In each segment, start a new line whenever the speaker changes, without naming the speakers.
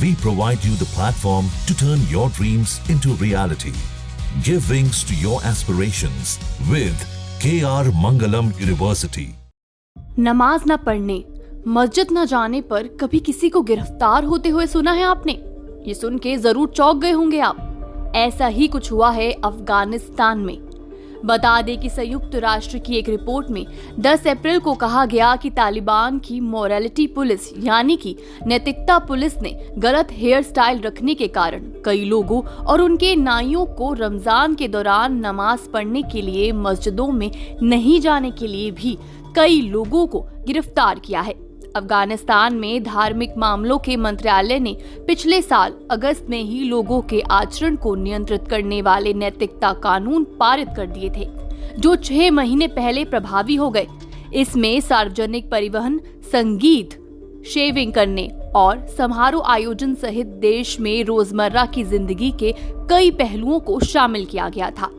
We provide you the platform to turn your dreams into reality. Give wings to your aspirations with KR Mangalam University.
नमाज न पढ़ने, मस्जिद न जाने पर कभी किसी को गिरफ्तार होते हुए सुना है आपने? ये सुन के जरूर चौंक गए होंगे आप। ऐसा ही कुछ हुआ है अफगानिस्तान में। बता दें कि संयुक्त राष्ट्र की एक रिपोर्ट में 10 अप्रैल को कहा गया कि तालिबान की मोरालिटी पुलिस यानी कि नैतिकता पुलिस ने गलत हेयर स्टाइल रखने के कारण कई लोगों और उनके नाइयों को रमजान के दौरान नमाज पढ़ने के लिए मस्जिदों में नहीं जाने के लिए भी कई लोगों को गिरफ्तार किया है। अफगानिस्तान में धार्मिक मामलों के मंत्रालय ने पिछले साल अगस्त में ही लोगों के आचरण को नियंत्रित करने वाले नैतिकता कानून पारित कर दिए थे, जो 6 महीने पहले प्रभावी हो गए। इसमें सार्वजनिक परिवहन, संगीत, शेविंग करने और समारोह आयोजन सहित देश में रोजमर्रा की जिंदगी के कई पहलुओं को शामिल किया गया था।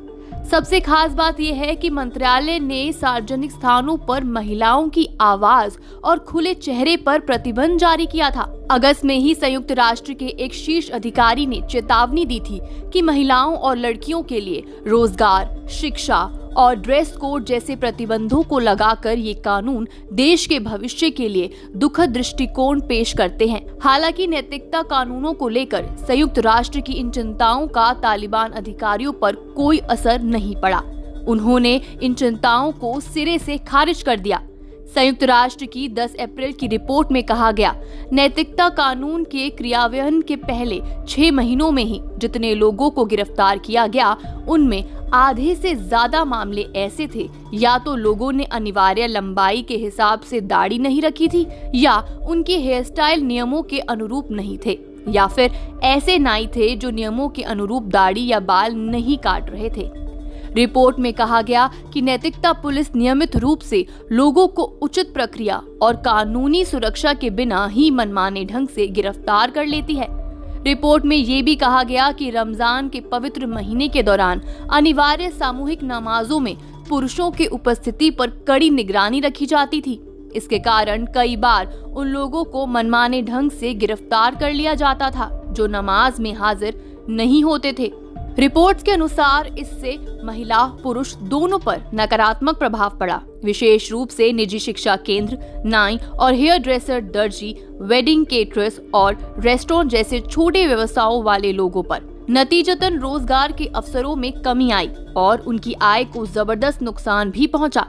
सबसे खास बात यह है कि मंत्रालय ने सार्वजनिक स्थानों पर महिलाओं की आवाज और खुले चेहरे पर प्रतिबंध जारी किया था। अगस्त में ही संयुक्त राष्ट्र के एक शीर्ष अधिकारी ने चेतावनी दी थी कि महिलाओं और लड़कियों के लिए रोजगार, शिक्षा और ड्रेस कोड जैसे प्रतिबंधों को लगाकर ये कानून देश के भविष्य के लिए दुखद दृष्टिकोण पेश करते हैं। हालांकि नैतिकता कानूनों को लेकर संयुक्त राष्ट्र की इन चिंताओं का तालिबान अधिकारियों पर कोई असर नहीं पड़ा। उन्होंने इन चिंताओं को सिरे से खारिज कर दिया। संयुक्त राष्ट्र की 10 अप्रैल की रिपोर्ट में कहा गया, नैतिकता कानून के क्रियान्वयन के पहले 6 महीनों में ही जितने लोगों को गिरफ्तार किया गया, उनमें आधे से ज्यादा मामले ऐसे थे या तो लोगों ने अनिवार्य लंबाई के हिसाब से दाढ़ी नहीं रखी थी, या उनके हेयर स्टाइल नियमों के अनुरूप नहीं थे, या फिर ऐसे नाई थे जो नियमों के अनुरूप दाढ़ी या बाल नहीं काट रहे थे। रिपोर्ट में कहा गया कि नैतिकता पुलिस नियमित रूप से लोगों को उचित प्रक्रिया और कानूनी सुरक्षा के बिना ही मनमाने ढंग से गिरफ्तार कर लेती है। रिपोर्ट में ये भी कहा गया कि रमजान के पवित्र महीने के दौरान अनिवार्य सामूहिक नमाजों में पुरुषों की उपस्थिति पर कड़ी निगरानी रखी जाती थी। इसके कारण कई बार उन लोगों को मनमाने ढंग से गिरफ्तार कर लिया जाता था जो नमाज में हाजिर नहीं होते थे। रिपोर्ट्स के अनुसार इससे महिला पुरुष दोनों पर नकारात्मक प्रभाव पड़ा, विशेष रूप से निजी शिक्षा केंद्र, नाई और हेयर ड्रेसर, दर्जी, वेडिंग केटरर्स और रेस्टोरेंट जैसे छोटे व्यवसायों वाले लोगों पर। नतीजतन रोजगार के अवसरों में कमी आई और उनकी आय को जबरदस्त नुकसान भी पहुंचा।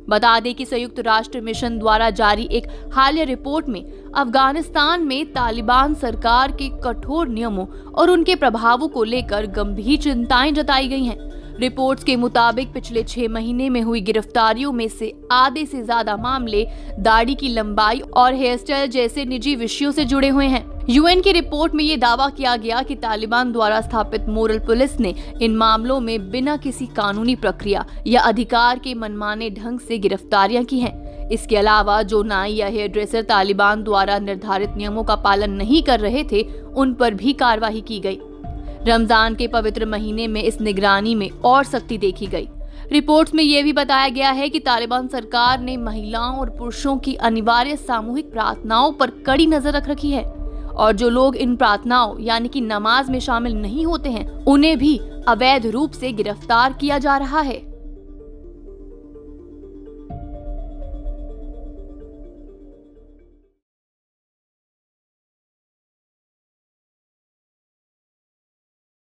बता दें कि संयुक्त राष्ट्र मिशन द्वारा जारी एक हालिया रिपोर्ट में अफगानिस्तान में तालिबान सरकार के कठोर नियमों और उनके प्रभावों को लेकर गंभीर चिंताएं जताई गई हैं। रिपोर्ट्स के मुताबिक पिछले 6 महीने में हुई गिरफ्तारियों में से आधे से ज्यादा मामले दाढ़ी की लंबाई और हेयर स्टाइल जैसे निजी विषयों से जुड़े हुए हैं। यूएन की रिपोर्ट में ये दावा किया गया कि तालिबान द्वारा स्थापित मोरल पुलिस ने इन मामलों में बिना किसी कानूनी प्रक्रिया या अधिकार के मनमाने ढंग से गिरफ्तारियां की हैं। इसके अलावा जो नाई या हेयर ड्रेसर तालिबान द्वारा निर्धारित नियमों का पालन नहीं कर रहे थे, उन पर भी कार्रवाई की गई। रमजान के पवित्र महीने में इस निगरानी में और सख्ती देखी गई। रिपोर्ट्स में यह भी बताया गया है कि तालिबान सरकार ने महिलाओं और पुरुषों की अनिवार्य सामूहिक प्रार्थनाओं पर कड़ी नजर रख रखी है और जो लोग इन प्रार्थनाओं यानी कि नमाज में शामिल नहीं होते हैं, उन्हें भी अवैध रूप से गिरफ्तार किया जा रहा है।